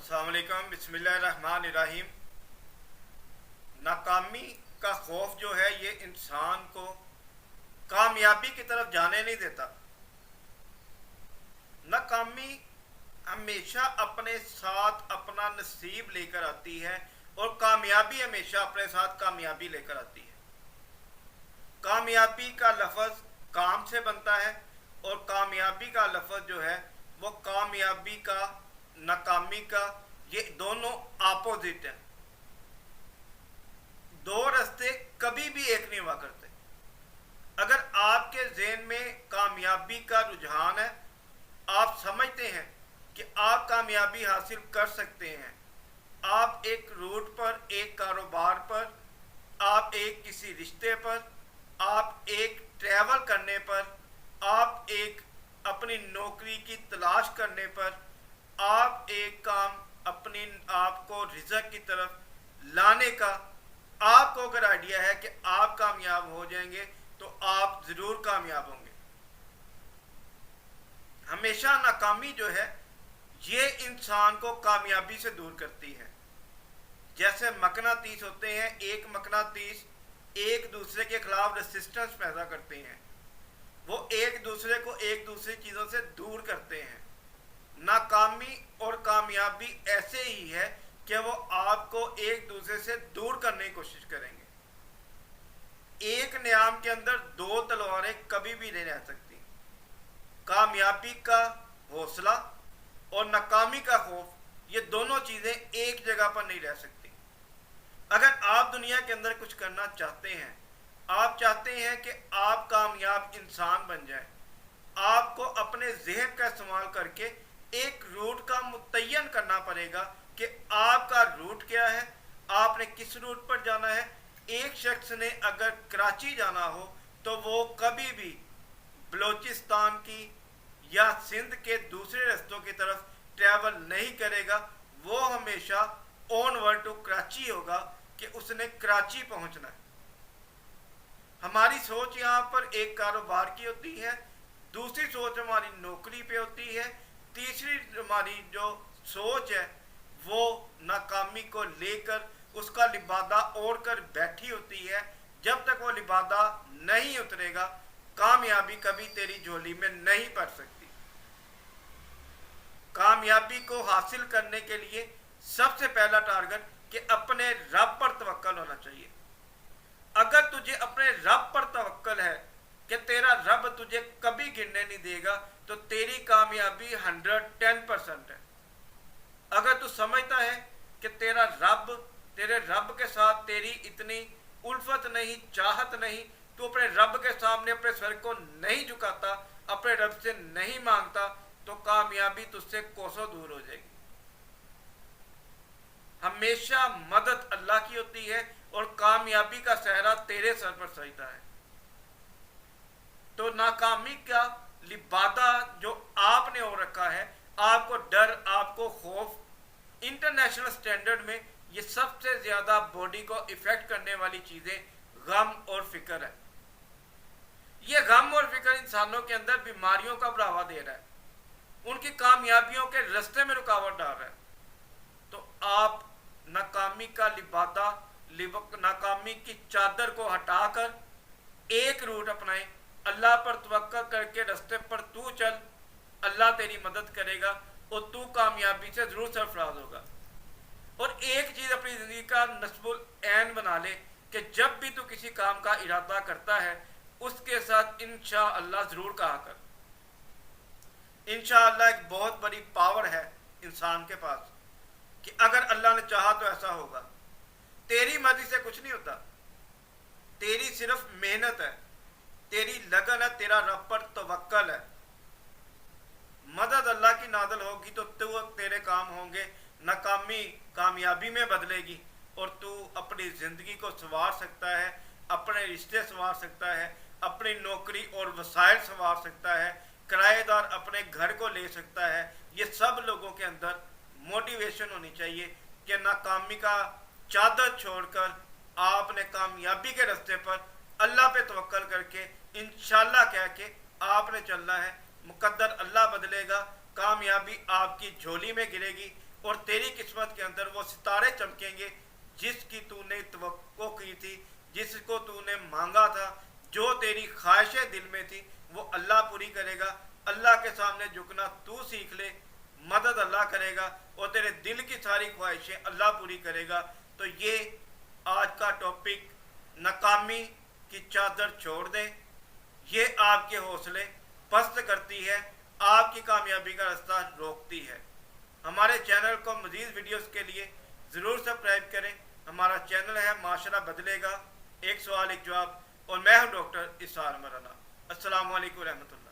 अस्सलाम वालेकुम, बिस्मिल्लाहिर्रहमानिर्रहीम। नाकामी का खौफ जो है ये इंसान को कामयाबी की तरफ जाने नहीं देता। नाकामी हमेशा अपने साथ अपना नसीब लेकर आती है और कामयाबी हमेशा अपने साथ कामयाबी लेकर आती है। कामयाबी का लफ्ज़ काम से बनता है और कामयाबी का लफ्ज़ जो है वो कामयाबी का, नाकामी का, ये दोनों अपोजिट हैं। दो रास्ते कभी भी एक नहीं हुआ करते। अगर आपके ज़हन में कामयाबी का रुझान है, आप समझते हैं कि आप कामयाबी हासिल कर सकते हैं, आप एक रूट पर, एक कारोबार पर, आप एक किसी रिश्ते पर, आप एक ट्रैवल करने पर, आप एक अपनी नौकरी की तलाश करने पर, आप एक काम अपनी आपको रिज़्क़ की तरफ लाने का आपको अगर आइडिया है कि आप कामयाब हो जाएंगे तो आप ज़रूर कामयाब होंगे। हमेशा नाकामी जो है ये इंसान को कामयाबी से दूर करती है। जैसे मकनातीस होते हैं, एक मकनातीस एक दूसरे के खिलाफ रेसिस्टेंस पैदा करते हैं, वो एक दूसरे को एक दूसरी चीज़ों से दूर करते हैं। नाकामी और कामयाबी ऐसे ही है कि वो आपको एक दूसरे से दूर करने की कोशिश करेंगे। एक न्याम के अंदर दो तलवारें कभी भी नहीं रह सकती। कामयाबी का हौसला और नाकामी का खौफ, ये दोनों चीज़ें एक जगह पर नहीं रह सकती। अगर आप दुनिया के अंदर कुछ करना चाहते हैं, आप चाहते हैं कि आप कामयाब इंसान बन जाएं, आपको अपने ज़हन का इस्तेमाल करके एक रूट का मुतय्यन करना पड़ेगा कि आपका रूट क्या है, आपने किस रूट पर जाना है। एक शख्स ने अगर कराची जाना हो तो वो कभी भी बलोचिस्तान की या सिंध के दूसरे रास्तों की तरफ ट्रैवल नहीं करेगा। वो हमेशा ऑनवर्ड टू कराची होगा कि उसने कराची पहुंचना है। हमारी सोच यहाँ पर एक कारोबार की होती है, दूसरी सोच हमारी नौकरी पे होती है, तीसरी हमारी जो सोच है वो नाकामी को लेकर उसका लिबादा ओढ़ कर बैठी होती है। जब तक वो लिबादा नहीं उतरेगा, कामयाबी कभी तेरी झोली में नहीं पड़ सकती। कामयाबी को हासिल करने के लिए सबसे पहला टारगेट कि अपने रब पर तवक्कल होना चाहिए। अगर तुझे अपने रब पर तवक्कल है कि तेरा रब तुझे कभी गिरने नहीं देगा, तो तेरी कामयाबी 110% है। अगर तू समझता है कि तेरे रब के साथ तेरी इतनी उल्फत नहीं, चाहत नहीं, तू अपने रब के सामने अपने सर को नहीं झुकाता, अपने रब से नहीं मांगता, तो कामयाबी तुझसे कोसों दूर हो जाएगी। हमेशा मदद अल्लाह की होती है और कामयाबी का सहरा तेरे सर पर सजता है। तो नाकामी का लिबादा जो आपने हो रखा है, आपको डर, आपको खौफ, इंटरनेशनल स्टैंडर्ड में ये सबसे ज्यादा बॉडी को इफेक्ट करने वाली चीजें गम और फिक्र है। ये गम और फिक्र इंसानों के अंदर बीमारियों का बढ़ावा दे रहा है, उनकी कामयाबियों के रास्ते में रुकावट डाल रहा है। तो आप नाकामी का लिबादा, नाकामी की चादर को हटाकर एक रूट अपनाएं, अल्लाह पर तवक्कल करके रास्ते पर तू चल, अल्लाह तेरी मदद करेगा और तू कामयाबी से जरूर सरफराज होगा। और एक चीज अपनी जिंदगी का नस्बुल ऐन बना ले कि जब भी तू किसी काम का इरादा करता है, उसके साथ इंशाअल्लाह जरूर कहा कर। इंशाअल्लाह एक बहुत बड़ी पावर है इंसान के पास कि अगर अल्लाह ने चाहा तो ऐसा होगा। तेरी मर्जी से कुछ नहीं होता, तेरी सिर्फ मेहनत है, तेरी लगन है, तेरा रब पर तवक्कल है। मदद अल्लाह की नादल होगी तो तेरे काम होंगे, नाकामी कामयाबी में बदलेगी और तू अपनी ज़िंदगी को संवार सकता है, अपने रिश्ते संवार सकता है, अपनी नौकरी और वसाइल संवार सकता है, किराएदार अपने घर को ले सकता है। ये सब लोगों के अंदर मोटिवेशन होनी चाहिए कि नाकामी का चादर छोड़कर आपने कामयाबी के रास्ते पर अल्लाह पे तवक्कल करके इंशाअल्लाह कह के आपने चलना है। मुकद्दर अल्लाह बदलेगा, कामयाबी आपकी झोली में गिरेगी और तेरी किस्मत के अंदर वो सितारे चमकेंगे जिसकी तूने तवक्को की थी, जिसको तूने मांगा था, जो तेरी ख्वाहिशें दिल में थी वो अल्लाह पूरी करेगा। अल्लाह के सामने झुकना तू सीख ले, मदद अल्लाह करेगा और तेरे दिल की सारी ख्वाहिशें अल्लाह पूरी करेगा। तो ये आज का टॉपिक, नाकामी की चादर छोड़ दे, ये आपके हौसले पस्त करती है, आपकी कामयाबी का रास्ता रोकती है। हमारे चैनल को मज़ीद वीडियोस के लिए ज़रूर सब्सक्राइब करें। हमारा चैनल है माशरा बदलेगा, एक सवाल एक जवाब, और मैं हूँ डॉक्टर इसार मराना। अस्सलाम वालेकुम रहमतुल्लाह।